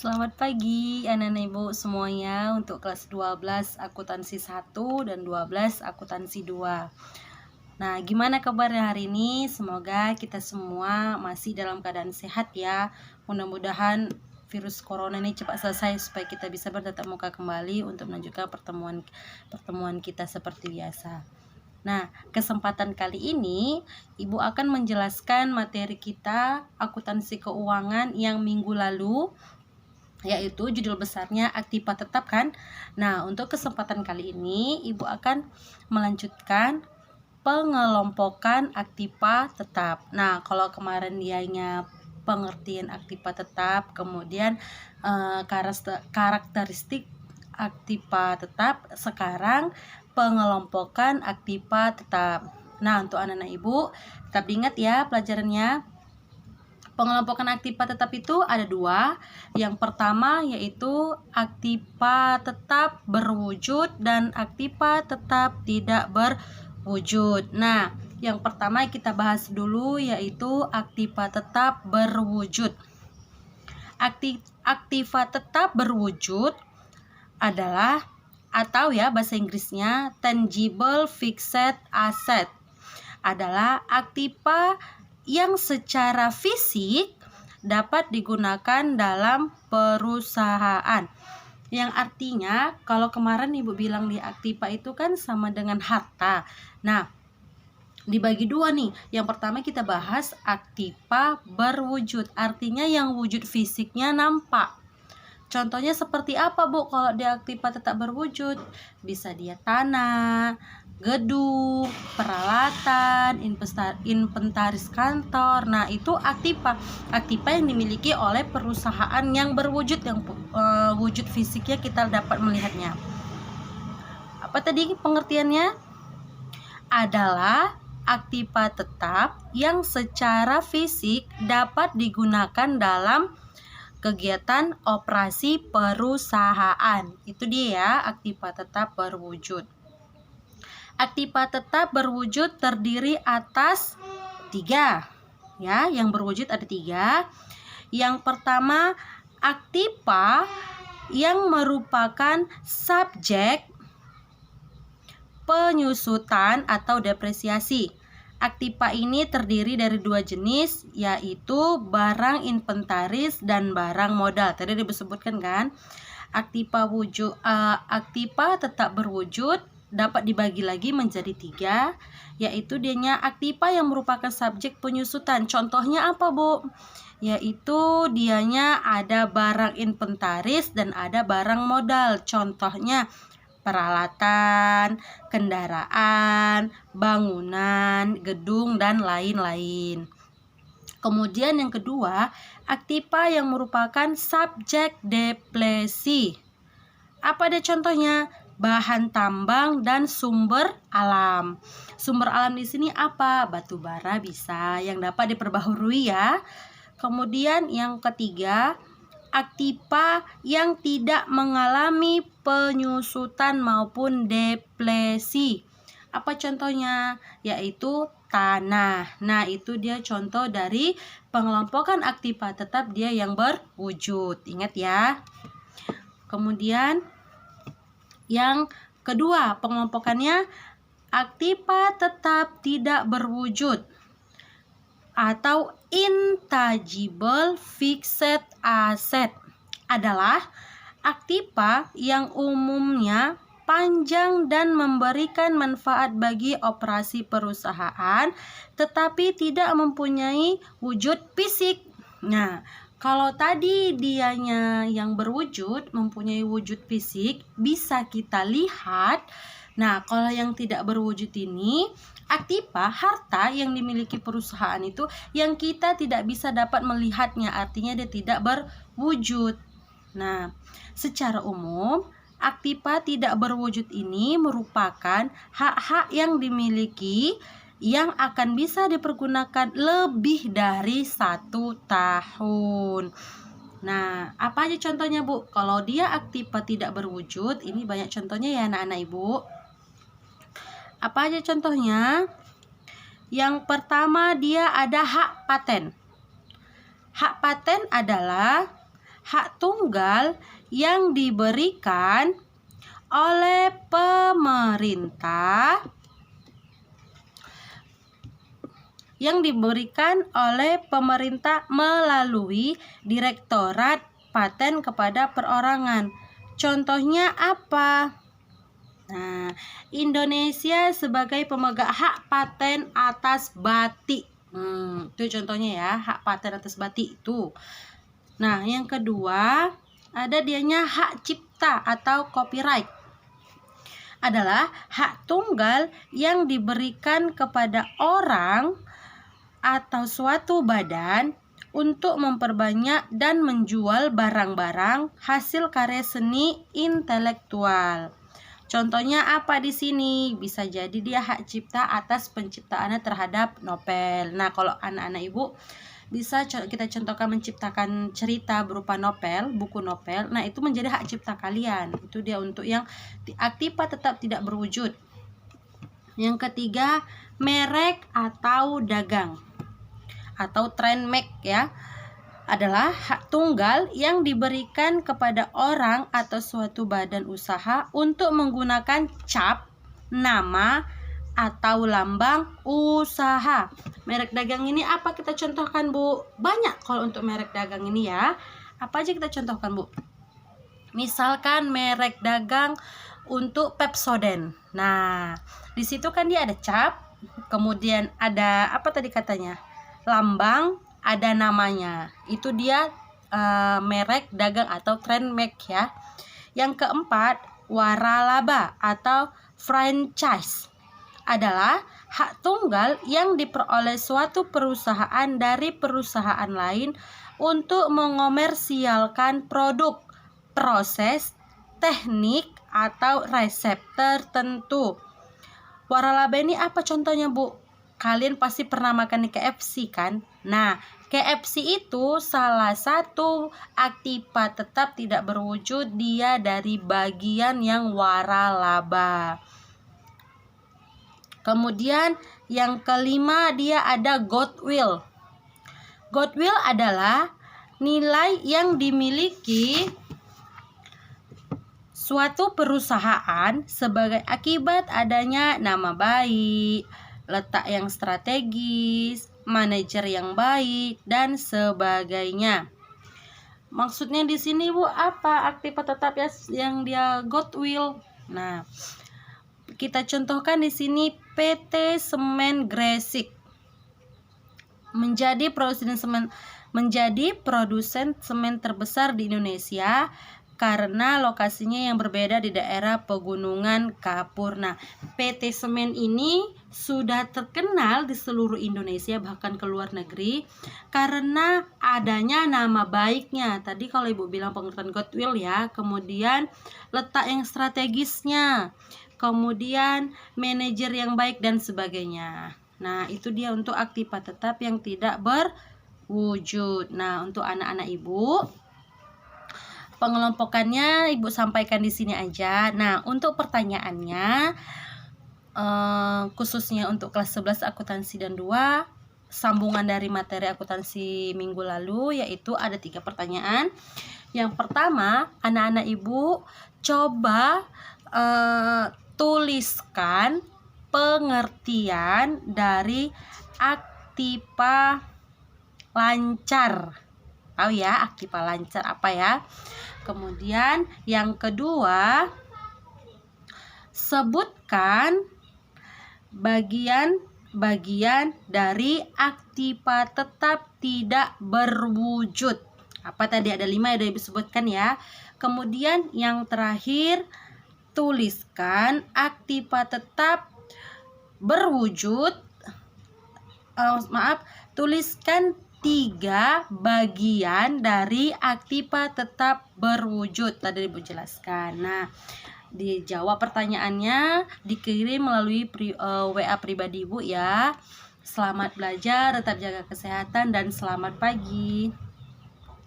Selamat pagi anak-anak ibu semuanya untuk kelas 12 akuntansi 1 dan 12 akuntansi 2. Nah, gimana kabarnya hari ini? Semoga kita semua masih dalam keadaan sehat ya. Mudah-mudahan virus corona ini cepat selesai supaya kita bisa bertatap muka kembali untuk melanjutkan pertemuan kita seperti biasa. Nah, kesempatan kali ini Ibu akan menjelaskan materi kita akuntansi keuangan yang minggu lalu, yaitu judul besarnya aktiva tetap kan. Nah, untuk kesempatan kali ini Ibu akan melanjutkan pengelompokan aktiva tetap. Nah, kalau kemarin dianya pengertian aktiva tetap, kemudian karakteristik aktiva tetap, sekarang pengelompokan aktiva tetap. Nah, untuk anak-anak Ibu tetap ingat ya pelajarannya. Pengelompokan aktiva tetap itu ada dua. Yang pertama yaitu aktiva tetap berwujud dan aktiva tetap tidak berwujud. Nah, yang pertama kita bahas dulu yaitu aktiva tetap berwujud. Aktiva tetap berwujud adalah, atau ya bahasa Inggrisnya tangible fixed asset, adalah aktiva yang secara fisik dapat digunakan dalam perusahaan. Yang artinya kalau kemarin Ibu bilang di aktiva itu kan sama dengan harta. Nah, dibagi dua nih. Yang pertama kita bahas aktiva berwujud, artinya yang wujud fisiknya nampak. Contohnya seperti apa Bu kalau di aktiva tetap berwujud? Bisa dia tanah, gedung, peralatan, inventaris kantor. Nah, itu aktiva yang dimiliki oleh perusahaan yang berwujud, yang wujud fisiknya kita dapat melihatnya. Apa tadi pengertiannya? Adalah aktiva tetap yang secara fisik dapat digunakan dalam kegiatan operasi perusahaan. Itu dia ya, aktiva tetap berwujud. Aktiva tetap berwujud terdiri atas 3 ya, yang berwujud ada 3. Yang pertama, aktiva yang merupakan subjek penyusutan atau depresiasi. Aktiva ini terdiri dari 2 jenis, yaitu barang inventaris dan barang modal. Tadi disebutkan kan, aktiva tetap berwujud dapat dibagi lagi menjadi 3, yaitu dianya aktiva yang merupakan subjek penyusutan. Contohnya apa Bu? Yaitu dianya ada barang inventaris dan ada barang modal. Contohnya peralatan, kendaraan, bangunan, gedung, dan lain-lain. Kemudian yang kedua, aktiva yang merupakan subjek depresi. Apa ada contohnya? Bahan tambang dan sumber alam. Sumber alam di sini apa? Batu bara bisa, yang dapat diperbaharui ya. Kemudian yang ketiga, aktiva yang tidak mengalami penyusutan maupun depresi. Apa contohnya? Yaitu tanah. Nah, itu dia contoh dari pengelompokan aktiva tetap dia yang berwujud. Ingat ya. Kemudian yang kedua, pengelompokannya aktiva tetap tidak berwujud atau intangible fixed asset adalah aktiva yang umumnya panjang dan memberikan manfaat bagi operasi perusahaan tetapi tidak mempunyai wujud fisik. Nah, kalau tadi dianya yang berwujud mempunyai wujud fisik bisa kita lihat. Nah, kalau yang tidak berwujud ini aktiva, harta yang dimiliki perusahaan itu yang kita tidak bisa dapat melihatnya, artinya dia tidak berwujud. Nah, secara umum aktiva tidak berwujud ini merupakan hak-hak yang dimiliki yang akan bisa dipergunakan lebih dari 1 tahun. Nah, apa aja contohnya Bu? Kalau dia aktiva tidak berwujud, ini banyak contohnya ya anak-anak Ibu. Apa aja contohnya? Yang pertama, dia ada hak paten. Hak paten adalah hak tunggal yang diberikan oleh pemerintah melalui Direktorat Paten kepada perorangan. Contohnya apa? Nah, Indonesia sebagai pemegang hak paten atas batik. Itu contohnya ya, hak paten atas batik itu. Nah, yang kedua ada dianya hak cipta atau copyright. Adalah hak tunggal yang diberikan kepada orang atau suatu badan untuk memperbanyak dan menjual barang-barang hasil karya seni intelektual. Contohnya apa di sini? Bisa jadi dia hak cipta atas penciptaannya terhadap novel. Nah, kalau anak-anak ibu bisa kita contohkan menciptakan cerita berupa novel, buku novel. Nah, itu menjadi hak cipta kalian. Itu dia untuk yang aktipa tetap tidak berwujud. Yang ketiga, merek atau dagang atau trademark ya, adalah hak tunggal yang diberikan kepada orang atau suatu badan usaha untuk menggunakan cap, nama, atau lambang usaha. Merek dagang ini apa kita contohkan, Bu? Banyak kalau untuk merek dagang ini ya. Apa aja kita contohkan, Bu? Misalkan merek dagang untuk Pepsodent. Nah, di situ kan dia ada cap, kemudian ada apa tadi katanya? Lambang, ada namanya. Itu dia merek dagang atau trademark ya. Yang keempat, waralaba atau franchise adalah hak tunggal yang diperoleh suatu perusahaan dari perusahaan lain untuk mengomersialkan produk, proses, teknik, atau resep tertentu. Waralaba ini apa contohnya, Bu? Kalian pasti pernah makan di KFC kan? Nah, KFC itu salah satu aktipa tetap tidak berwujud, dia dari bagian yang waralaba. Kemudian yang kelima dia ada goodwill. Goodwill adalah nilai yang dimiliki suatu perusahaan sebagai akibat adanya nama baik, letak yang strategis, manajer yang baik, dan sebagainya. Maksudnya di sini, Bu, apa aktipa tetap ya yang dia goodwill? Nah, kita contohkan di sini PT Semen Gresik menjadi produsen semen terbesar di Indonesia karena lokasinya yang berbeda di daerah pegunungan Kapur. Nah, PT Semen ini sudah terkenal di seluruh Indonesia, bahkan ke luar negeri, karena adanya nama baiknya. Tadi kalau Ibu bilang pengertian goodwill ya, kemudian letak yang strategisnya, kemudian manajer yang baik dan sebagainya. Nah, itu dia untuk aktipa tetap yang tidak berwujud. Nah, untuk anak-anak Ibu, pengelompokannya Ibu sampaikan di sini aja. Nah, untuk pertanyaannya khususnya untuk kelas 11 akuntansi dan 2, sambungan dari materi akuntansi minggu lalu, yaitu ada 3 pertanyaan. Yang pertama, anak-anak Ibu coba tuliskan pengertian dari aktipa lancar. Tahu ya aktipa lancar apa ya? Kemudian yang kedua, sebutkan bagian-bagian dari aktipa tetap tidak berwujud. Apa tadi ada 5 yang udah disebutkan ya. Kemudian yang terakhir, tuliskan aktipa tetap berwujud. Tuliskan 3 bagian dari aktipa tetap berwujud. Tadi Ibu jelaskan. Nah, dijawab pertanyaannya, dikirim melalui WA pribadi Ibu ya. Selamat belajar, tetap jaga kesehatan, dan selamat pagi.